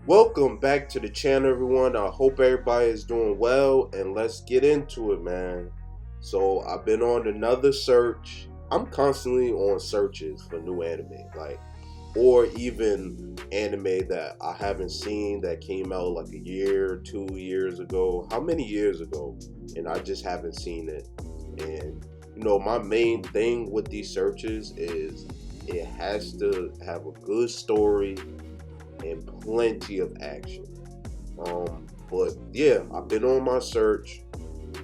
Welcome back to the channel, everyone. I hope everybody is doing well, and let's get into it, man. So, I've been on another search. I'm constantly on searches for new anime, or even anime that I haven't seen that came out like a year, 2 years ago. How many years ago? And I just haven't seen it. And, my main thing with these searches is it has to have a good story and plenty of action. But yeah, I've been on my search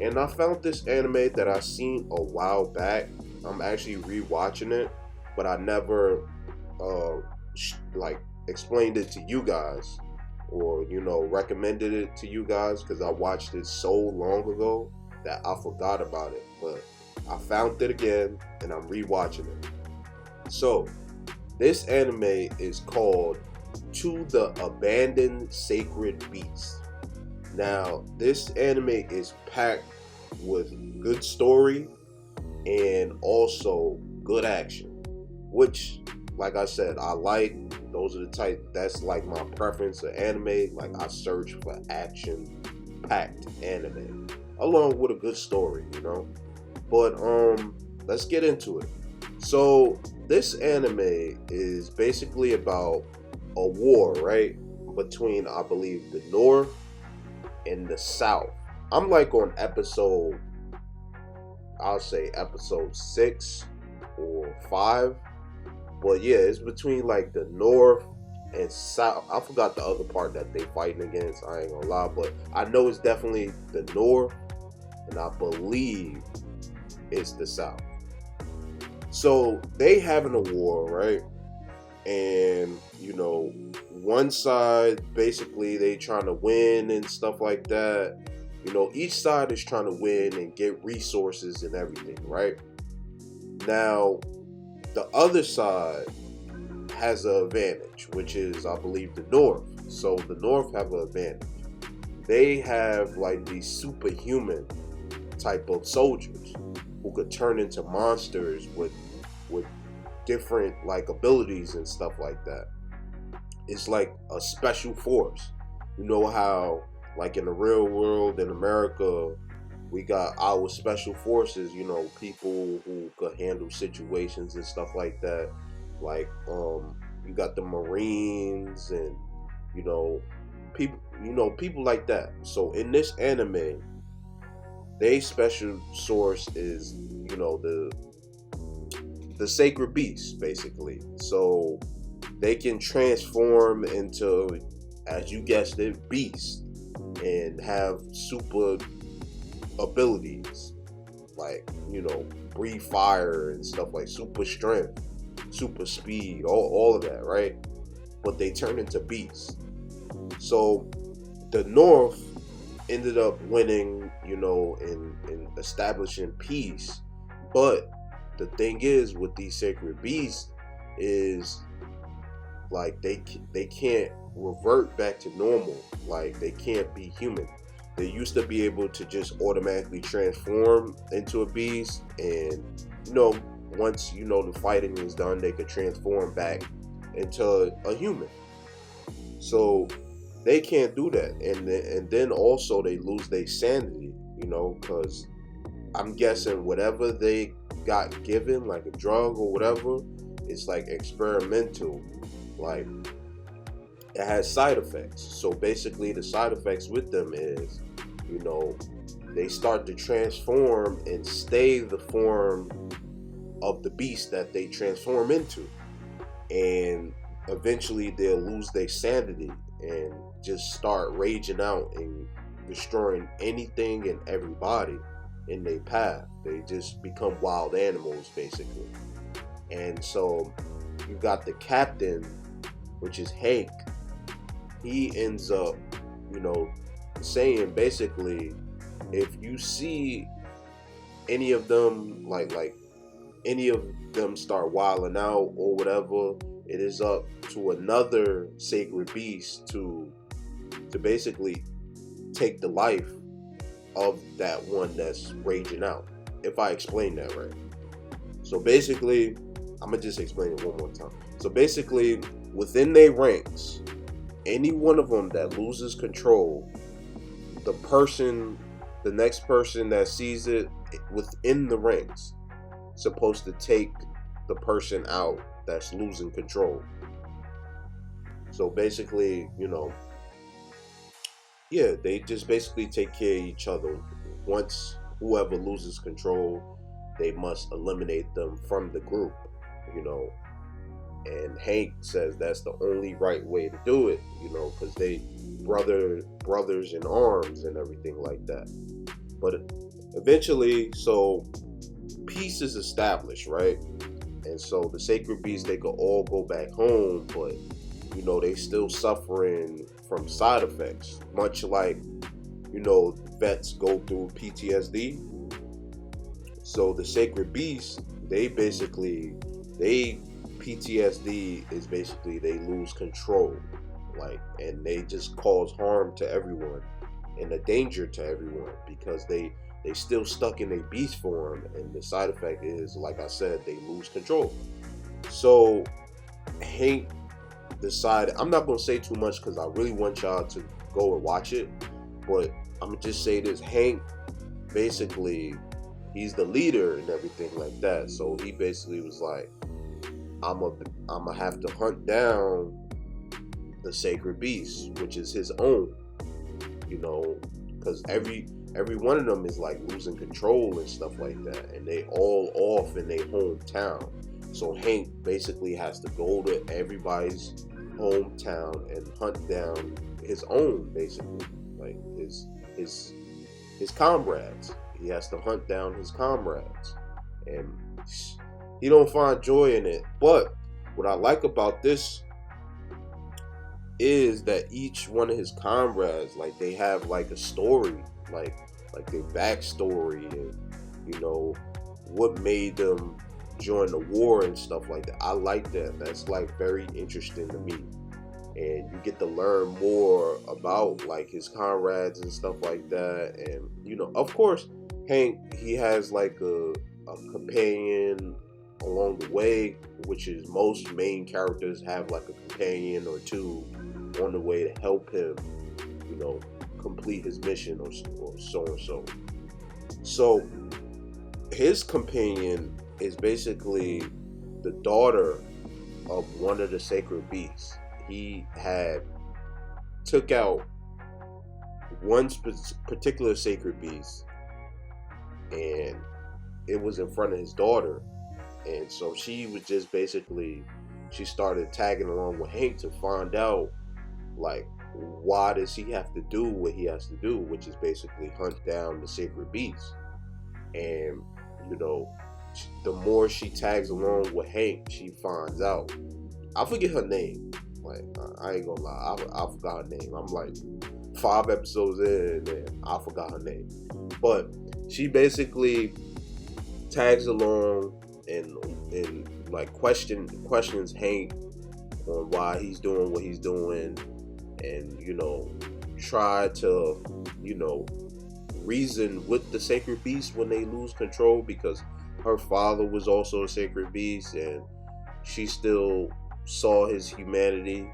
and I found this anime that I seen a while back. I'm actually rewatching it, but I never like explained it to you guys or recommended it to you guys because I watched it so long ago that I forgot about it. But I found it again and I'm rewatching it. So this anime is called To the Abandoned Sacred Beast. Now, this anime is packed with good story and also good action, which, like I said, I like. Those are the type, that's like my preference of anime. Like, I search for action packed anime along with a good story. But let's get into it. So this anime is basically about a war, right? Between, I believe, the North and the South. I'm like on episode, I'll say episode 6 or 5. But yeah, it's between like the North and South. I forgot the other part that they fighting against. I ain't gonna lie, but I know it's definitely the North, and I believe it's the South. So they having a war, right? And one side basically they trying to win and stuff like that. Each side is trying to win and get resources and everything, right? Now the other side has an advantage, which is, I believe, the North. So the North have an advantage. They have like these superhuman type of soldiers who could turn into monsters with different like abilities and stuff like that. It's like a special force. You know how like in the real world in America we got our special forces, people who could handle situations and stuff like that. Like you got the Marines and you know people like that. So in this anime, they special source is the sacred beast, basically. So they can transform into, as you guessed it, beast and have super abilities like breathe fire and stuff, like super strength, super speed, all of that, right? But they turn into beasts. So the North ended up winning, in establishing peace. But the thing is with these sacred beasts is like they can't revert back to normal. Like they can't be human. They used to be able to just automatically transform into a beast, and once the fighting is done, they could transform back into a human. So they can't do that, and then also they lose their sanity, because I'm guessing whatever they got given, like a drug or whatever, it's like experimental. Like it has side effects. So basically, the side effects with them is, they start to transform and stay the form of the beast that they transform into, and eventually they'll lose their sanity and just start raging out and destroying anything and everybody in their path. They just become wild animals, basically. And so you got the captain, which is Hank. He ends up, saying basically, if you see any of them like any of them start wilding out or whatever, it is up to another sacred beast to basically take the life of that one that's raging out. If I explain that right. So basically, I'm gonna just explain it one more time. So basically, within their ranks, any one of them that loses control, the next person that sees it within the rings, supposed to take the person out that's losing control. So basically, yeah, they just basically take care of each other. Once whoever loses control, they must eliminate them from the group, you know. And Hank says that's the only right way to do it, because they brothers in arms and everything like that. But eventually, so peace is established, right? And so the sacred beasts, they could all go back home, but they still suffering from side effects, much like vets go through PTSD. So the sacred beasts, they PTSD is basically they lose control, and they just cause harm to everyone and a danger to everyone because they still stuck in a beast form, and the side effect is, like I said, they lose control. So Hank decided, I'm not gonna say too much because I really want y'all to go and watch it, but I'm gonna just say this: Hank basically, he's the leader and everything like that. So he basically was like, I'm gonna have to hunt down the sacred beast, which is his own, because every one of them is like losing control and stuff like that, and they all off in their hometown. So Hank basically has to go to everybody's hometown and hunt down his own, basically, like his comrades. He has to hunt down his comrades, and he don't find joy in it. But what I like about this is that each one of his comrades, like, they have like a story, like their backstory, and what made them join the war and stuff like that. I like that. That's like very interesting to me, and you get to learn more about like his comrades and stuff like that. And of course, Hank, he has like a companion along the way, which is most main characters have like a companion or two on the way to help him, complete his mission or so and so. So his companion is basically the daughter of one of the sacred beasts. He had took out one particular sacred beast, and it was in front of his daughter. And so she was just basically, she started tagging along with Hank to find out, like, why does he have to do what he has to do, which is basically hunt down the sacred beast. And the more she tags along with Hank, she finds out. I forget her name. Like, I ain't gonna lie, I forgot her name. I'm like 5 episodes in, and I forgot her name. But she basically tags along and like questions Hank on why he's doing what he's doing, and try to reason with the sacred beast when they lose control, because her father was also a sacred beast and she still saw his humanity.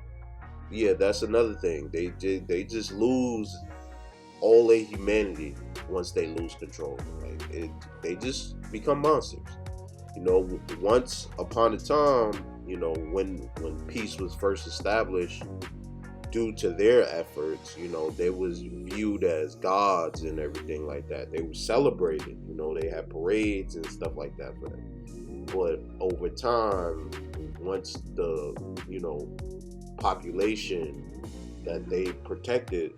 Yeah, that's another thing. They just lose all their humanity once they lose control. They just become monsters. Once upon a time, when peace was first established, due to their efforts, they was viewed as gods and everything like that. They were celebrated, they had parades and stuff like that for them. But over time, once the, population that they protected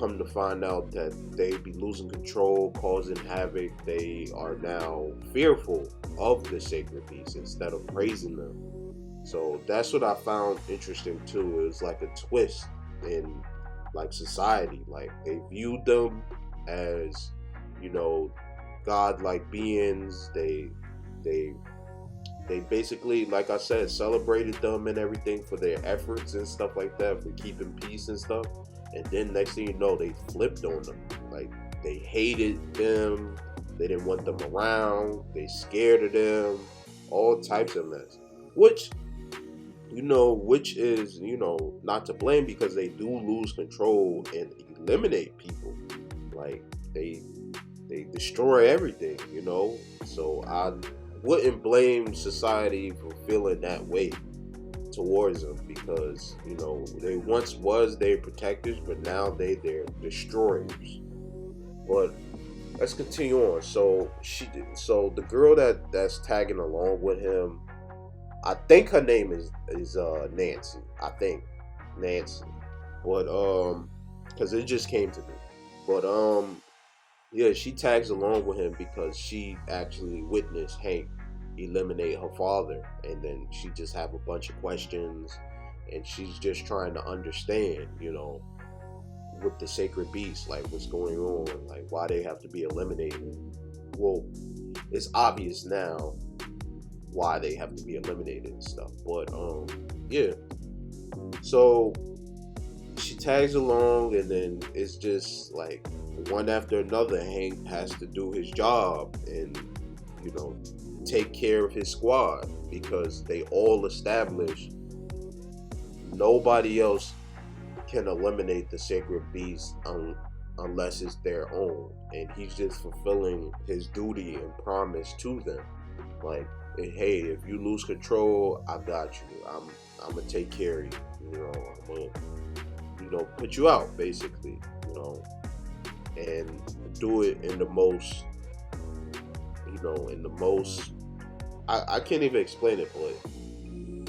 come to find out that they be losing control, causing havoc, they are now fearful of the sacred beast instead of praising them. So that's what I found interesting too. It was like a twist in like society. Like, they viewed them as, god-like beings. They basically, like I said, celebrated them and everything for their efforts and stuff like that, for keeping peace and stuff. And then next thing you know, they flipped on them. Like, they hated them. They didn't want them around. They scared of them. All types of mess. Which which is, not to blame because they do lose control and eliminate people. Like they destroy everything. So I wouldn't blame society for feeling that way towards them because, they once was their protectors, but now they're destroyers. But let's continue on. So the girl that's tagging along with him, I think her name is Nancy. I think Nancy. But because it just came to me. But yeah, she tags along with him because she actually witnessed Hank eliminate her father, and then she just have a bunch of questions, and she's just trying to understand, with the sacred beast, like what's going on, like why they have to be eliminated. Well, it's obvious now why they have to be eliminated and stuff. But yeah. So she tags along, and then it's just like one after another. Hank has to do his job and take care of his squad because they all established nobody else can eliminate the sacred beast unless it's their own, and he's just fulfilling his duty and promise to them. Like, hey, if you lose control, I got you. I'm gonna take care of you. I'm gonna put you out basically. And do it in the most. I can't even explain it, but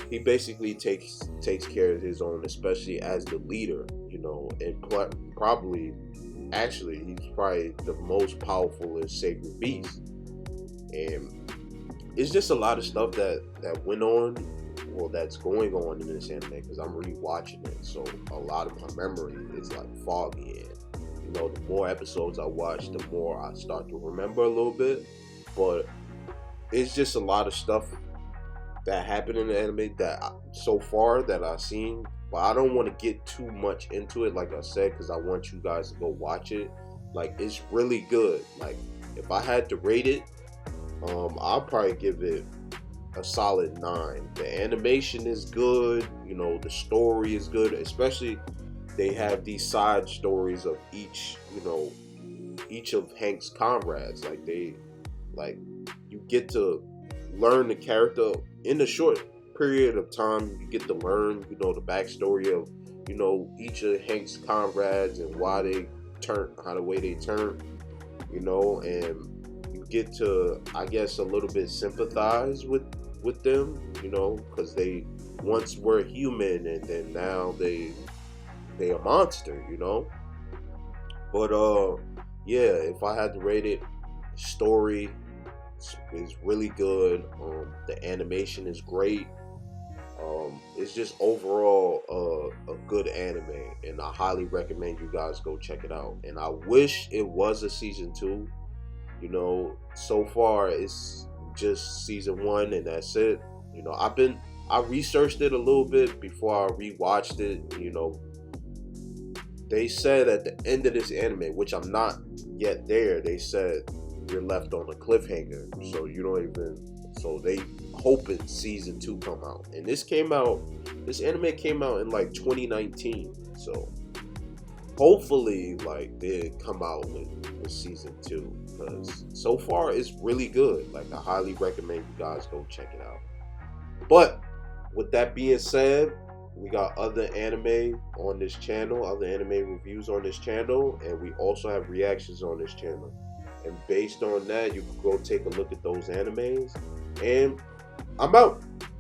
he basically takes care of his own, especially as the leader. And probably, actually, he's probably the most powerful and sacred beast. And it's just a lot of stuff that went on, well, that's going on in this anime because I'm rewatching it. So a lot of my memory is like foggy, and the more episodes I watch, the more I start to remember a little bit. But it's just a lot of stuff that happened in the anime so far that I've seen. But I don't want to get too much into it, like I said, because I want you guys to go watch it. Like, it's really good. Like, if I had to rate it, I'll probably give it a solid 9. The animation is good. The story is good. Especially, they have these side stories of each of Hank's comrades. Like you get to learn the character in a short period of time. You get to learn, the backstory of, each of Hank's comrades and why they turn, how the way they turn, and you get to, I guess, a little bit sympathize with them, because they once were human and then now they a monster, But yeah, if I had to rate it, story is really good. The animation is great. It's just overall a good anime, and I highly recommend you guys go check it out. And I wish it was a season 2. So far it's just season 1, and that's it. I researched it a little bit before I rewatched it. They said at the end of this anime, which I'm not yet there, they said you're left on a cliffhanger, so you don't even. So they hoping season 2 come out, and this anime came out in like 2019. So hopefully, like, they come out with season 2, because so far it's really good. Like, I highly recommend you guys go check it out. But with that being said, we got other anime on this channel, other anime reviews on this channel, and we also have reactions on this channel. And based on that, you can go take a look at those animes. And I'm out.